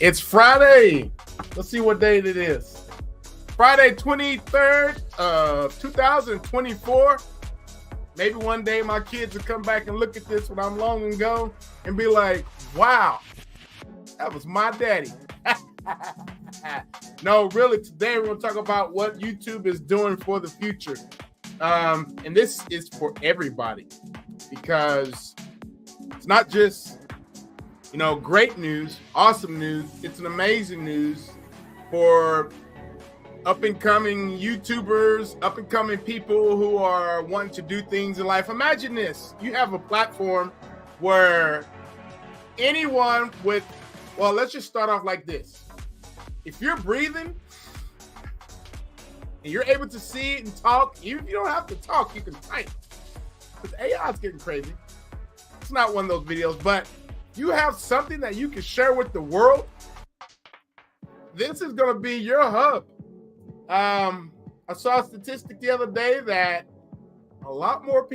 It's Friday. Let's see what date it is. Friday, 23rd of 2024. Maybe one day my kids will come back and look at this when I'm long and gone and be like, wow, that was my daddy. No, really, today we're going to talk about what YouTube is doing for the future. And this is for everybody because it's not just, great news, awesome news. It's an amazing news for up-and-coming YouTubers, up-and-coming people who are wanting to do things in life. Imagine this. You have a platform where anyone with, let's just start off like this. If you're breathing and you're able to see it and talk, even if you don't have to talk, you can type. Because AI is getting crazy. It's not one of those videos, but you have something that you can share with the world. This is going to be your hub. I saw a statistic the other day that a lot more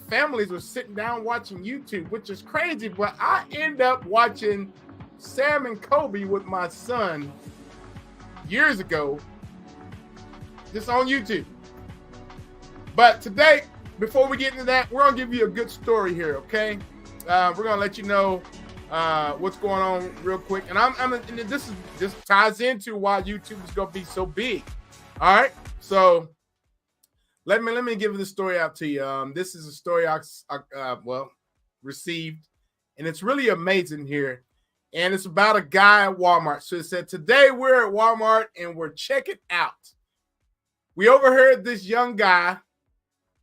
families were sitting down watching YouTube, which is crazy, but I end up watching Sam and Kobe with my son years ago, just on YouTube. But today, before we get into that, we're going to give you a good story here, okay? We're going to let you know what's going on real quick. And this ties into why YouTube is going to be so big. All right. So let me give this story out to you. This is a story I received, and it's really amazing here. And it's about a guy at Walmart. So it said, today we're at Walmart and we're checking out. We overheard this young guy,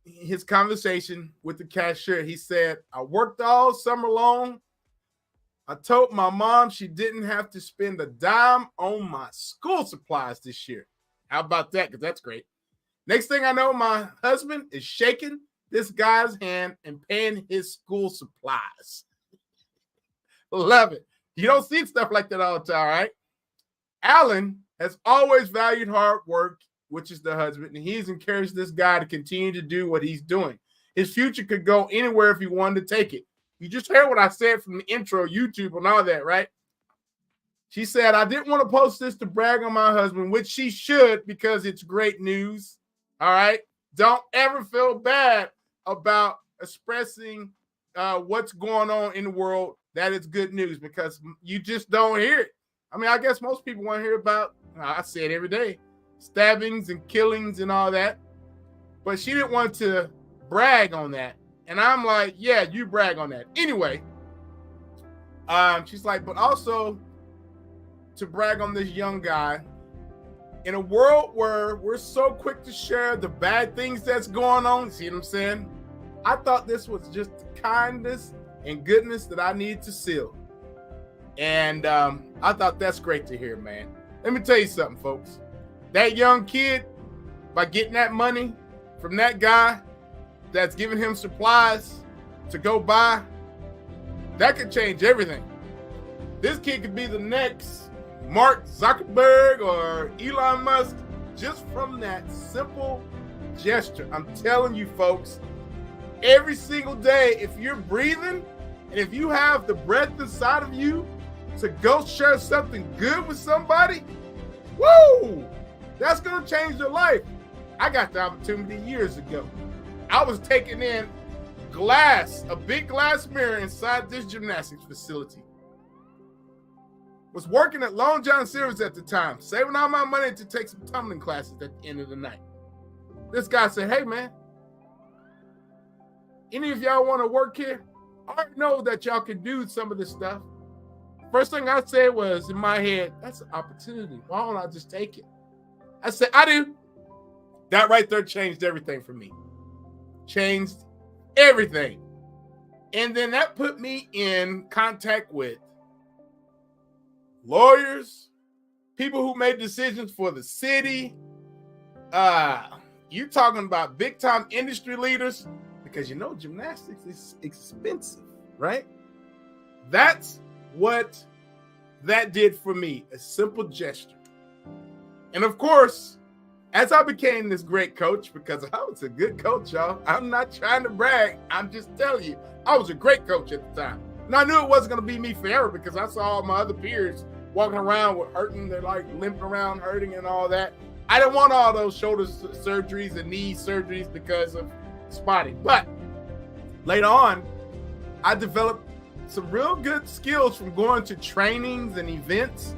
his conversation with the cashier. He said, I worked all summer long. I told my mom she didn't have to spend a dime on my school supplies this year. How about that? Because that's great. Next thing I know, my husband is shaking this guy's hand and paying his school supplies. Love it. You don't see stuff like that all the time, right? Alan has always valued hard work, which is the husband, and he's encouraged this guy to continue to do what he's doing. His future could go anywhere if he wanted to take it. You just heard what I said from the intro, YouTube and all that, right? She said, I didn't want to post this to brag on my husband, which she should because it's great news. All right? Don't ever feel bad about expressing what's going on in the world. That is good news because you just don't hear it. I mean, I guess most people want to hear about, I say it every day, stabbings and killings and all that. But she didn't want to brag on that. And I'm like, yeah, you brag on that. Anyway, she's like, but also to brag on this young guy in a world where we're so quick to share the bad things that's going on. See what I'm saying? I thought this was just kindness and goodness that I need to seal. And I thought that's great to hear, man. Let me tell you something, folks. That young kid, by getting that money from that guy that's giving him supplies to go buy, that could change everything. This kid could be the next Mark Zuckerberg or Elon Musk just from that simple gesture. I'm telling you, folks, every single day, if you're breathing and if you have the breath inside of you to go share something good with somebody, woo, that's going to change their life. I got the opportunity years ago. I was taking in glass, a big glass mirror inside this gymnastics facility. Was working at Long John Silver's at the time, saving all my money to take some tumbling classes at the end of the night. This guy said, hey, man, any of y'all want to work here? I already know that y'all can do some of this stuff. First thing I said was in my head, that's an opportunity. Why don't I just take it? I said, I do. That right there changed everything for me. Changed everything. And then that put me in contact with lawyers, people who made decisions for the city. You talking about big time industry leaders, because gymnastics is expensive, right? That's what that did for me, a simple gesture. And of course, as I became this great coach, because I was a good coach, y'all. I'm not trying to brag. I'm just telling you, I was a great coach at the time. And I knew it wasn't going to be me forever because I saw all my other peers walking around with hurting. They're like limping around, hurting and all that. I didn't want all those shoulder surgeries and knee surgeries because of spotting. But later on, I developed some real good skills from going to trainings and events.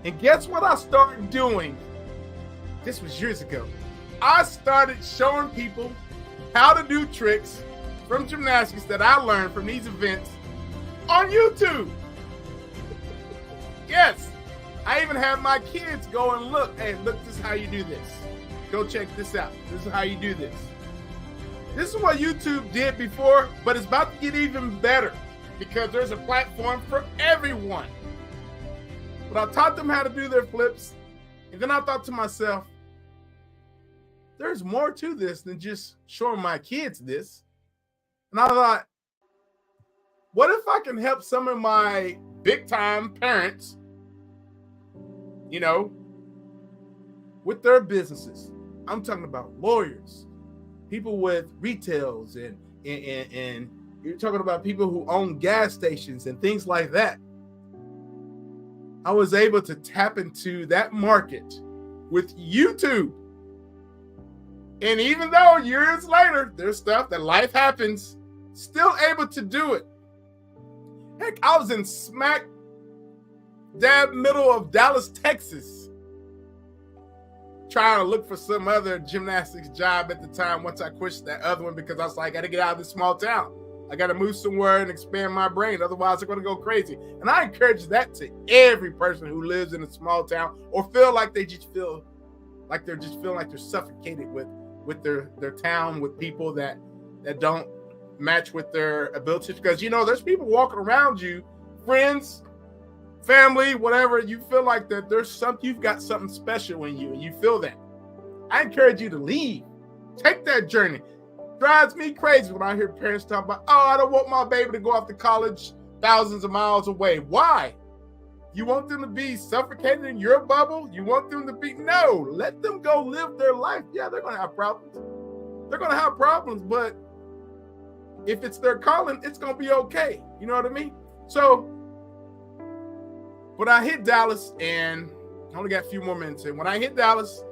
And guess what I started doing? This was years ago. I started showing people how to do tricks from gymnastics that I learned from these events on YouTube. Yes, I even have my kids go and look. Hey, look, this is how you do this. Go check this out. This is how you do this. This is what YouTube did before, but it's about to get even better because there's a platform for everyone. But I taught them how to do their flips, and then I thought to myself, there's more to this than just showing my kids this. And I thought, what if I can help some of my big time parents, you know, with their businesses? I'm talking about lawyers, people with retails, and you're talking about people who own gas stations and things like that. I was able to tap into that market with YouTube. And even though years later, there's stuff that life happens, still able to do it. Heck, I was in smack dab middle of Dallas, Texas, trying to look for some other gymnastics job at the time once I quit that other one because I was like, I got to get out of this small town. I got to move somewhere and expand my brain. Otherwise, I'm going to go crazy. And I encourage that to every person who lives in a small town or feel like they just feel like they're suffocated with their town, with people that don't match with their abilities. Because, you know, there's people walking around you, friends, family, whatever. You feel like that you've got something special in you, and you feel that. I encourage you to leave. Take that journey. Drives me crazy when I hear parents talk about, oh, I don't want my baby to go off to college thousands of miles away. Why? You want them to be suffocated in your bubble? You want them to be, no, let them go live their life. Yeah, they're going to have problems. They're going to have problems, but if it's their calling, it's going to be okay. You know what I mean? So, when I hit Dallas, and I only got a few more minutes in, when I hit Dallas,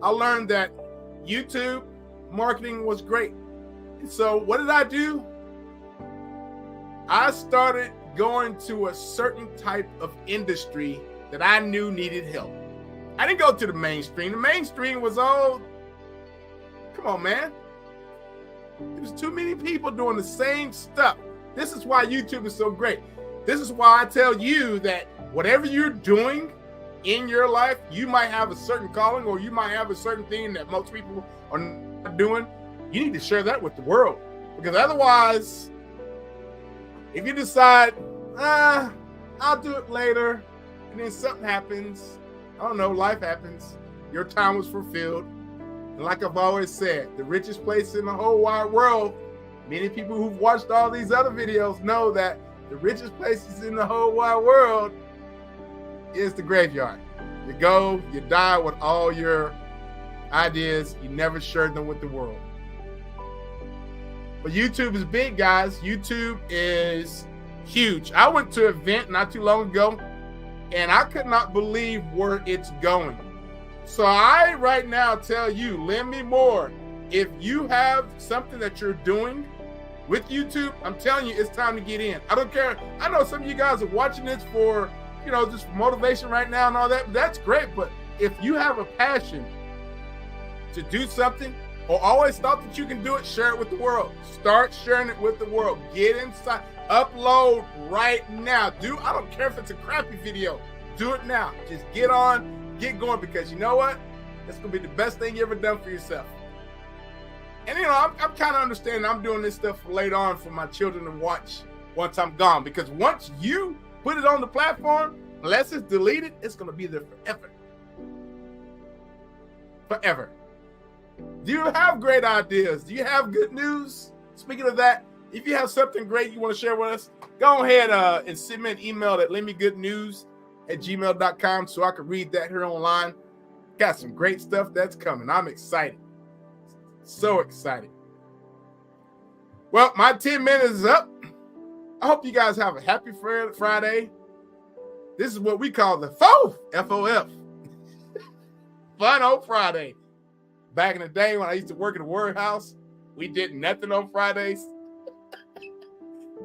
I learned that YouTube marketing was great. And so what did I do? I started going to a certain type of industry that I knew needed help. I didn't go to the mainstream. The mainstream was all, come on, man. There's too many people doing the same stuff. This is why YouTube is so great. This is why I tell you that whatever you're doing in your life, you might have a certain calling, or you might have a certain thing that most people are not doing. You need to share that with the world, because otherwise, if you decide, I'll do it later, and then something happens, I don't know, life happens, your time was fulfilled. And like I've always said, the richest place in the whole wide world, many people who've watched all these other videos know that the richest places in the whole wide world is the graveyard. You go, you die with all your ideas, you never share them with the world. But YouTube is big, guys. YouTube is huge. I went to an event not too long ago, and I could not believe where it's going. So I right now tell you, lend me more. If you have something that you're doing with YouTube, I'm telling you, it's time to get in. I don't care. I know some of you guys are watching this for, you know, just motivation right now and all that. That's great. But if you have a passion to do something, or always thought that you can do it, share it with the world. Start sharing it with the world. Get inside. Upload right now. I don't care if it's a crappy video. Do it now. Just get on, get going, because you know what? It's going to be the best thing you ever done for yourself. And, you know, I'm kind of understanding I'm doing this stuff later on for my children to watch once I'm gone. Because once you put it on the platform, unless it's deleted, it's going to be there forever. Forever. Do you have great ideas? Do you have good news? Speaking of that, if you have something great you want to share with us, go ahead and send me an email at lendmegoodnews@gmail.com so I can read that here online. Got some great stuff that's coming. I'm excited. So excited. Well, my 10 minutes is up. I hope you guys have a happy Friday. This is what we call the FOF, F-O-F. Fun old Friday. Back in the day when I used to work at a warehouse, we did nothing on Fridays.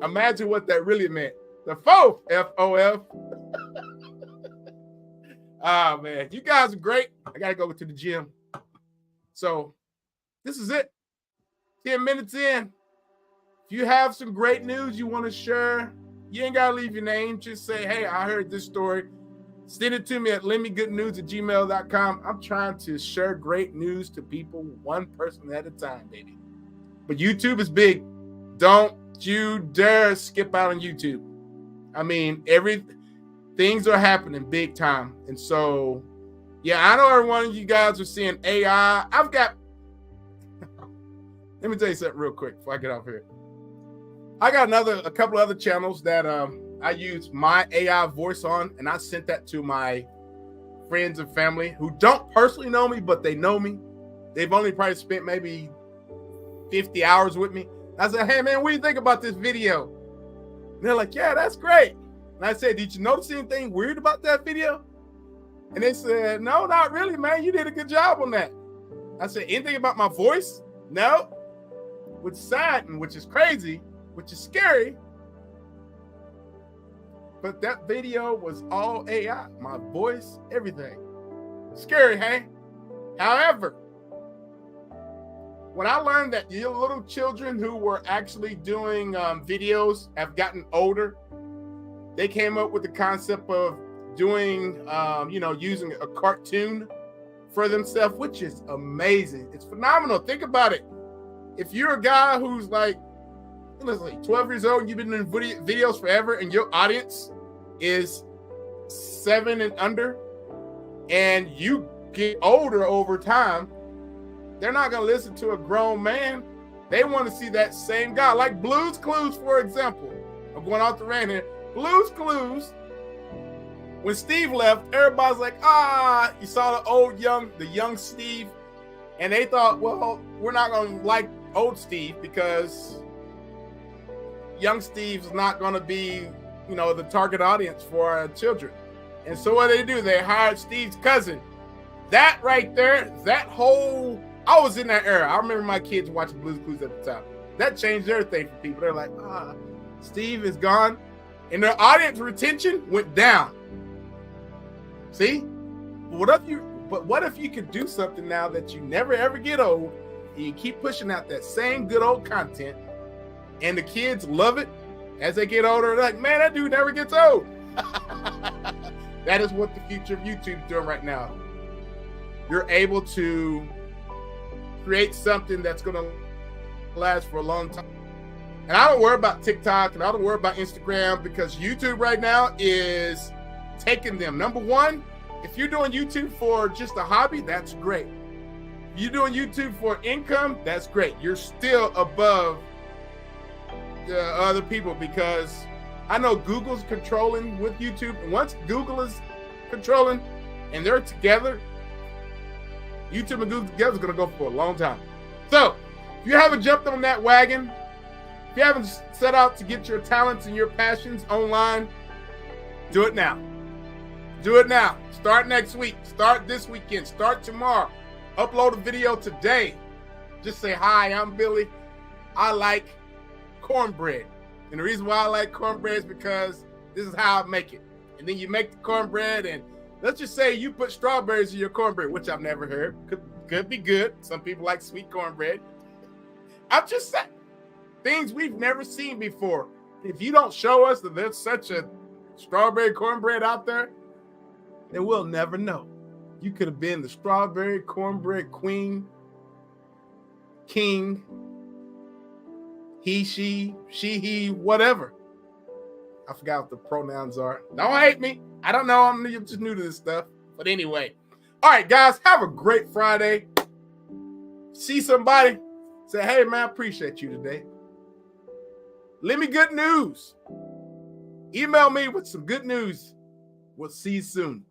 Imagine what that really meant. The FOF, F-O-F. Ah, man. You guys are great. I got to go to the gym. So this is it. 10 minutes in. If you have some great news you want to share, you ain't got to leave your name. Just say, hey, I heard this story. Send it to me at lendmegoodnews@gmail.com. I'm trying to share great news to people one person at a time, baby. But YouTube is big. Don't you dare skip out on YouTube. I mean, things are happening big time. And so, yeah, I know every one of you guys are seeing AI. Let me tell you something real quick before I get off here. I got a couple other channels that I use my AI voice on, and I sent that to my friends and family who don't personally know me, but they know me. They've only probably spent maybe 50 hours with me. I said, hey, man, what do you think about this video? And they're like, yeah, that's great. And I said, did you notice anything weird about that video? And they said, no, not really, man. You did a good job on that. I said, anything about my voice? No. Which is sad and which is crazy, which is scary. But that video was all AI, my voice, everything. Scary, hey? However, when I learned that your little children who were actually doing videos have gotten older, they came up with the concept of doing, using a cartoon for themselves, which is amazing. It's phenomenal. Think about it. If you're a guy who's like, listen, 12 years old, you've been doing videos forever, and your audience is 7 and under, and you get older over time, they're not going to listen to a grown man. They want to see that same guy. Like Blue's Clues, for example. I'm going off the rant here. Blue's Clues, when Steve left, everybody's like, you saw the young Steve. And they thought, well, we're not going to like old Steve because young Steve's not going to be, the target audience for our children. And so what they do, they hired Steve's cousin. That right there, I was in that era. I remember my kids watching Blue's Clues at the time. That changed everything for people. They're like, Steve is gone. And their audience retention went down. See? But what if you could do something now that you never ever get old, and you keep pushing out that same good old content, and the kids love it as they get older? They're like, man, that dude never gets old. That is what the future of YouTube is doing right now. You're able to create something that's going to last for a long time. And I don't worry about TikTok, and I don't worry about Instagram, because YouTube right now is taking them. Number one, if you're doing YouTube for just a hobby, that's great. If you're doing YouTube for income, that's great. You're still above the other people, because I know Google's controlling with YouTube. And once Google is controlling and they're together, YouTube and Google together is going to go for a long time. So if you haven't jumped on that wagon, if you haven't set out to get your talents and your passions online, do it now. Do it now. Start next week. Start this weekend. Start tomorrow. Upload a video today. Just say, hi, I'm Billy. I like cornbread. And the reason why I like cornbread is because this is how I make it. And then you make the cornbread, and let's just say you put strawberries in your cornbread, which I've never heard. Could be good. Some people like sweet cornbread. I'm just saying, things we've never seen before. If you don't show us that there's such a strawberry cornbread out there, then we'll never know. You could have been the strawberry cornbread queen, king, he, she, he, whatever. I forgot what the pronouns are. Don't hate me. I don't know. I'm just new to this stuff. But anyway. All right, guys. Have a great Friday. See somebody. Say, hey, man, I appreciate you today. Let me good news. Email me with some good news. We'll see you soon.